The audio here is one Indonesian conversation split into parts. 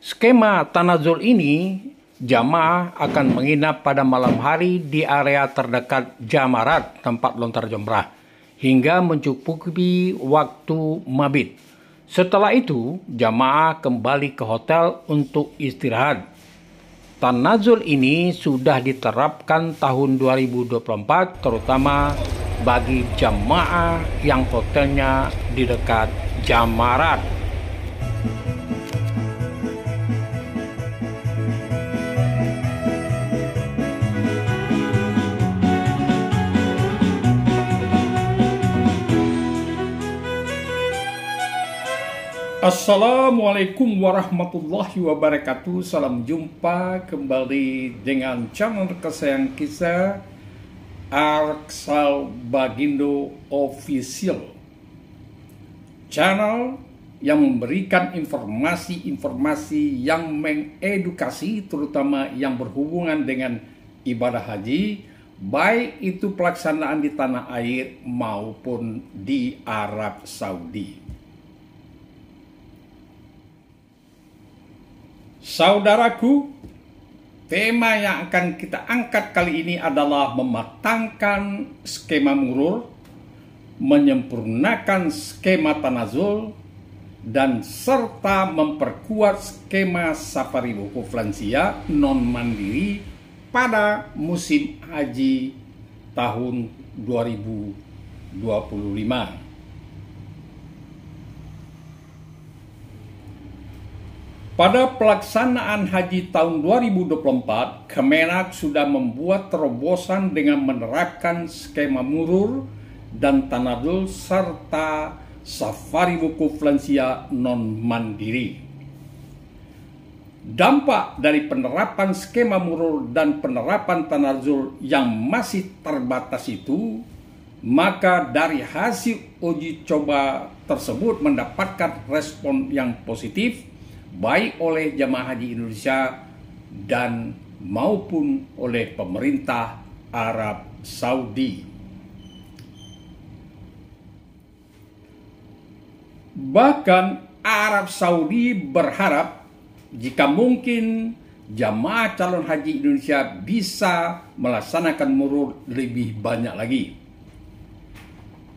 Skema tanazul ini, jamaah akan menginap pada malam hari di area terdekat jamarat tempat lontar jumrah hingga mencukupi waktu mabit. Setelah itu, jamaah kembali ke hotel untuk istirahat. Tanazul ini sudah diterapkan tahun 2024 terutama bagi jamaah yang hotelnya di dekat jamarat. Assalamualaikum warahmatullahi wabarakatuh. Salam jumpa kembali dengan channel kesayangan kita, Arksal Bagindo Official. Channel yang memberikan informasi-informasi yang mengedukasi, terutama yang berhubungan dengan ibadah haji, baik itu pelaksanaan di tanah air maupun di Arab Saudi. Saudaraku, tema yang akan kita angkat kali ini adalah mematangkan skema murur, menyempurnakan skema tanazul, dan serta memperkuat skema safari wukuf lansia non-mandiri pada musim haji tahun 2025. Pada pelaksanaan haji tahun 2024, Kemenak sudah membuat terobosan dengan menerapkan skema murur dan tanazul serta safari wukuf lansia non-mandiri. Dampak dari penerapan skema murur dan penerapan tanazul yang masih terbatas itu, maka dari hasil uji coba tersebut mendapatkan respon yang positif baik oleh jamaah haji Indonesia dan maupun oleh pemerintah Arab Saudi. Bahkan Arab Saudi berharap jika mungkin jamaah calon haji Indonesia bisa melaksanakan murur lebih banyak lagi.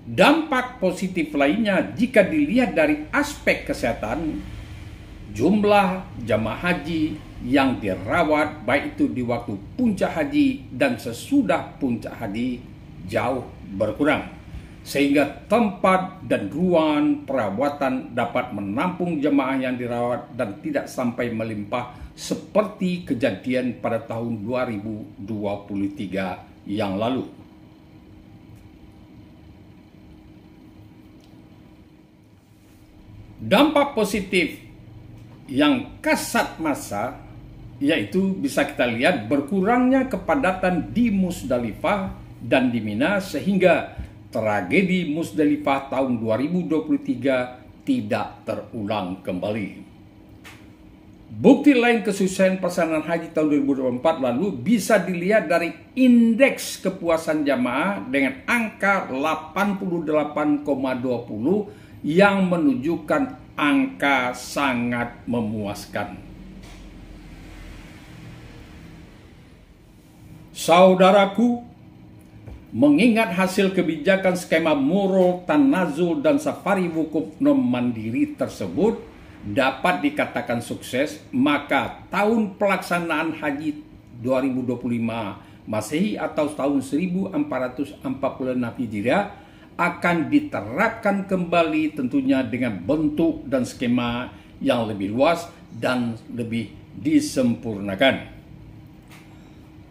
Dampak positif lainnya jika dilihat dari aspek kesehatan, jumlah jamaah haji yang dirawat baik itu di waktu puncak haji dan sesudah puncak haji jauh berkurang, sehingga tempat dan ruangan perawatan dapat menampung jamaah yang dirawat dan tidak sampai melimpah seperti kejadian pada tahun 2023 yang lalu. Dampak positif yang kasat mata yaitu bisa kita lihat berkurangnya kepadatan di Musdalifah dan di Mina sehingga tragedi Musdalifah tahun 2023 tidak terulang kembali. Bukti lain kesuksesan pelaksanaan haji tahun 2024 lalu bisa dilihat dari indeks kepuasan jamaah dengan angka 88,20 yang menunjukkan angka sangat memuaskan. Saudaraku, mengingat hasil kebijakan skema murur, tanazul, dan safari wukuf non-mandiri tersebut dapat dikatakan sukses, maka tahun pelaksanaan haji 2025 Masehi atau tahun 1446 Hijriah akan diterapkan kembali tentunya dengan bentuk dan skema yang lebih luas dan lebih disempurnakan.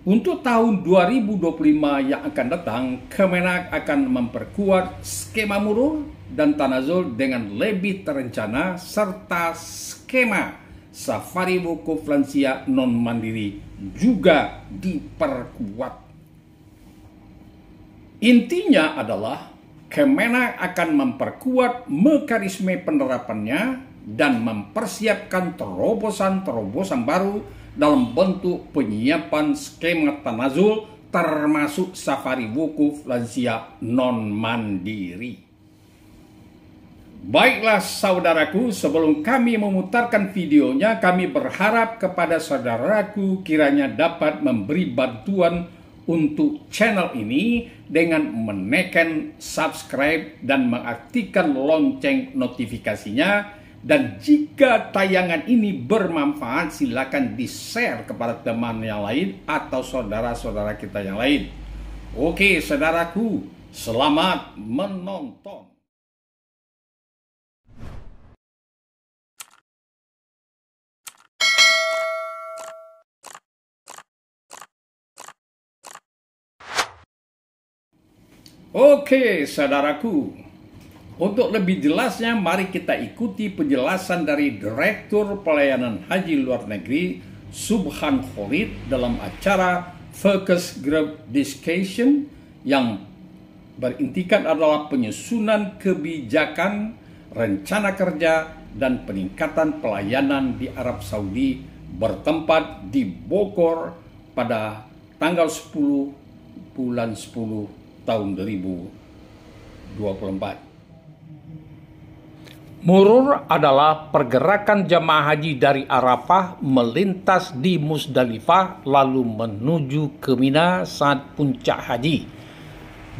Untuk tahun 2025 yang akan datang, Kemenak akan memperkuat skema murur dan tanazul dengan lebih terencana serta skema safari wukuf lansia non-mandiri juga diperkuat. Intinya adalah Kemenak akan memperkuat mekanisme penerapannya dan mempersiapkan terobosan-terobosan baru dalam bentuk penyiapan skema tanazul termasuk safari wukuf lansia non-mandiri. Baiklah saudaraku, sebelum kami memutarkan videonya, kami berharap kepada saudaraku kiranya dapat memberi bantuan untuk channel ini dengan menekan subscribe dan mengaktifkan lonceng notifikasinya. Dan jika tayangan ini bermanfaat, silakan di-share kepada teman yang lain atau saudara-saudara kita yang lain. Oke saudaraku, selamat menonton. Oke, saudaraku. Untuk lebih jelasnya, mari kita ikuti penjelasan dari Direktur Pelayanan Haji Luar Negeri, Subhan Khalid, dalam acara Focus Group Discussion yang berintikan adalah penyusunan kebijakan, rencana kerja, dan peningkatan pelayanan di Arab Saudi bertempat di Bogor pada tanggal 10 bulan 10 tahun 2024. Murur adalah pergerakan jamaah haji dari Arafah melintas di Musdalifah lalu menuju ke Mina saat puncak haji.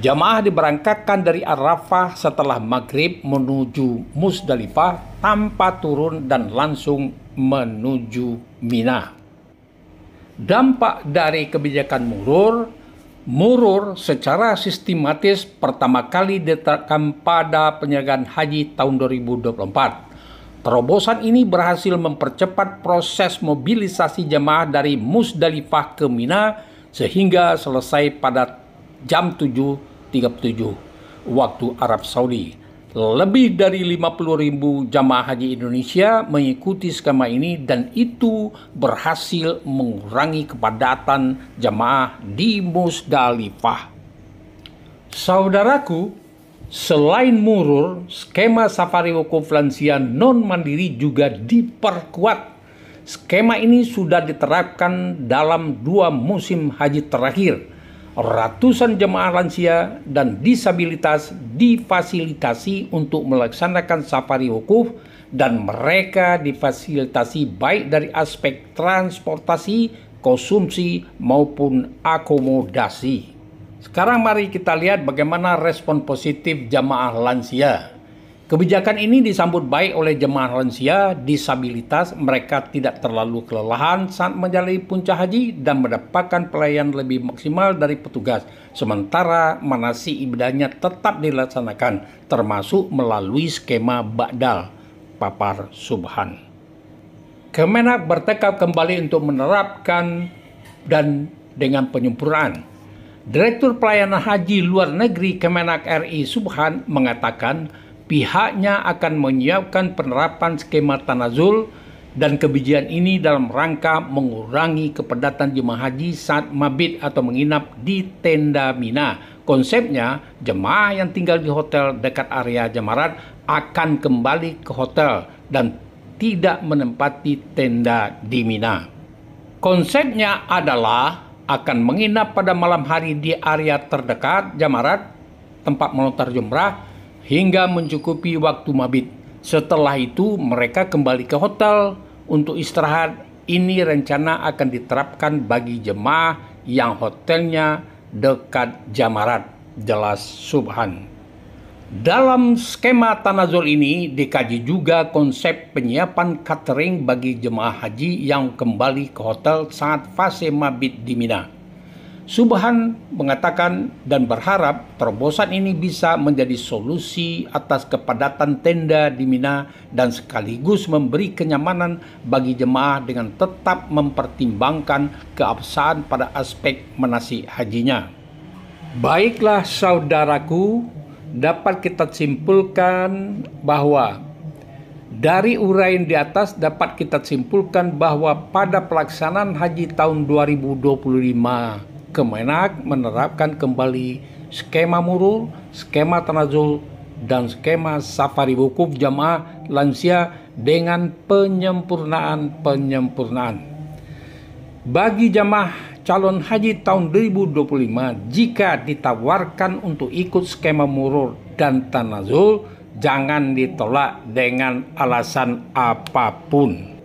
Jamaah diberangkatkan dari Arafah setelah maghrib menuju Musdalifah tanpa turun dan langsung menuju Mina. Dampak dari kebijakan Murur secara sistematis pertama kali diterapkan pada penyelenggaraan haji tahun 2024. Terobosan ini berhasil mempercepat proses mobilisasi jemaah dari Musdalifah ke Mina sehingga selesai pada jam 7.37 waktu Arab Saudi. Lebih dari 50.000 jamaah haji Indonesia mengikuti skema ini dan itu berhasil mengurangi kepadatan jamaah di Musdalifah. Saudaraku, selain Murur, skema safari wukuf lansia non-mandiri juga diperkuat. Skema ini sudah diterapkan dalam 2 musim haji terakhir. Ratusan jemaah lansia dan disabilitas difasilitasi untuk melaksanakan safari wukuf dan mereka difasilitasi baik dari aspek transportasi, konsumsi maupun akomodasi. Sekarang mari kita lihat bagaimana respon positif jemaah lansia. Kebijakan ini disambut baik oleh jemaah lansia disabilitas. Mereka tidak terlalu kelelahan saat menjalani puncak haji dan mendapatkan pelayanan lebih maksimal dari petugas. Sementara manasik ibadahnya tetap dilaksanakan, termasuk melalui skema Ba'dal, papar Subhan. Kemenak bertekad kembali untuk menerapkan dan dengan penyempurnaan. Direktur Pelayanan Haji Luar Negeri Kemenak RI Subhan mengatakan pihaknya akan menyiapkan penerapan skema tanazul dan kebijakan ini dalam rangka mengurangi kepadatan jemaah haji saat mabit atau menginap di tenda Mina. Konsepnya, jemaah yang tinggal di hotel dekat area Jamarat akan kembali ke hotel dan tidak menempati tenda di Mina. Konsepnya adalah akan menginap pada malam hari di area terdekat Jamarat, tempat melontar jumrah, hingga mencukupi waktu mabit. Setelah itu mereka kembali ke hotel untuk istirahat. Ini rencana akan diterapkan bagi jemaah yang hotelnya dekat Jamarat, jelas Subhan. Dalam skema tanazul ini dikaji juga konsep penyiapan catering bagi jemaah haji yang kembali ke hotel saat fase mabit di Mina. Subhan mengatakan dan berharap terobosan ini bisa menjadi solusi atas kepadatan tenda di Mina dan sekaligus memberi kenyamanan bagi jemaah dengan tetap mempertimbangkan keabsahan pada aspek manasik hajinya. Baiklah saudaraku, dapat kita simpulkan bahwa dari uraian di atas dapat kita simpulkan bahwa pada pelaksanaan haji tahun 2025 Kemenak menerapkan kembali skema Murur, skema tanazul, dan skema safari wukuf jamaah lansia dengan penyempurnaan. Bagi jamaah calon haji tahun 2025, jika ditawarkan untuk ikut skema Murur dan tanazul, jangan ditolak dengan alasan apapun.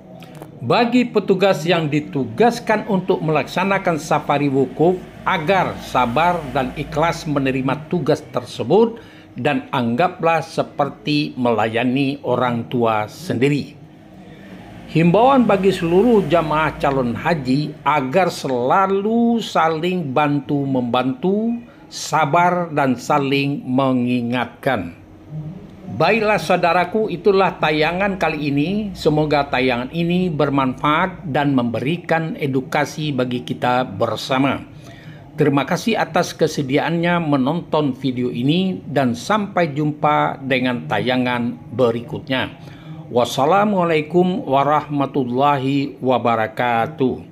Bagi petugas yang ditugaskan untuk melaksanakan safari wukuf, agar sabar dan ikhlas menerima tugas tersebut dan anggaplah seperti melayani orang tua sendiri. Himbauan bagi seluruh jamaah calon haji agar selalu saling bantu-membantu, sabar dan saling mengingatkan. Baiklah saudaraku, itulah tayangan kali ini. Semoga tayangan ini bermanfaat dan memberikan edukasi bagi kita bersama. Terima kasih atas kesediaannya menonton video ini dan sampai jumpa dengan tayangan berikutnya. Wassalamualaikum warahmatullahi wabarakatuh.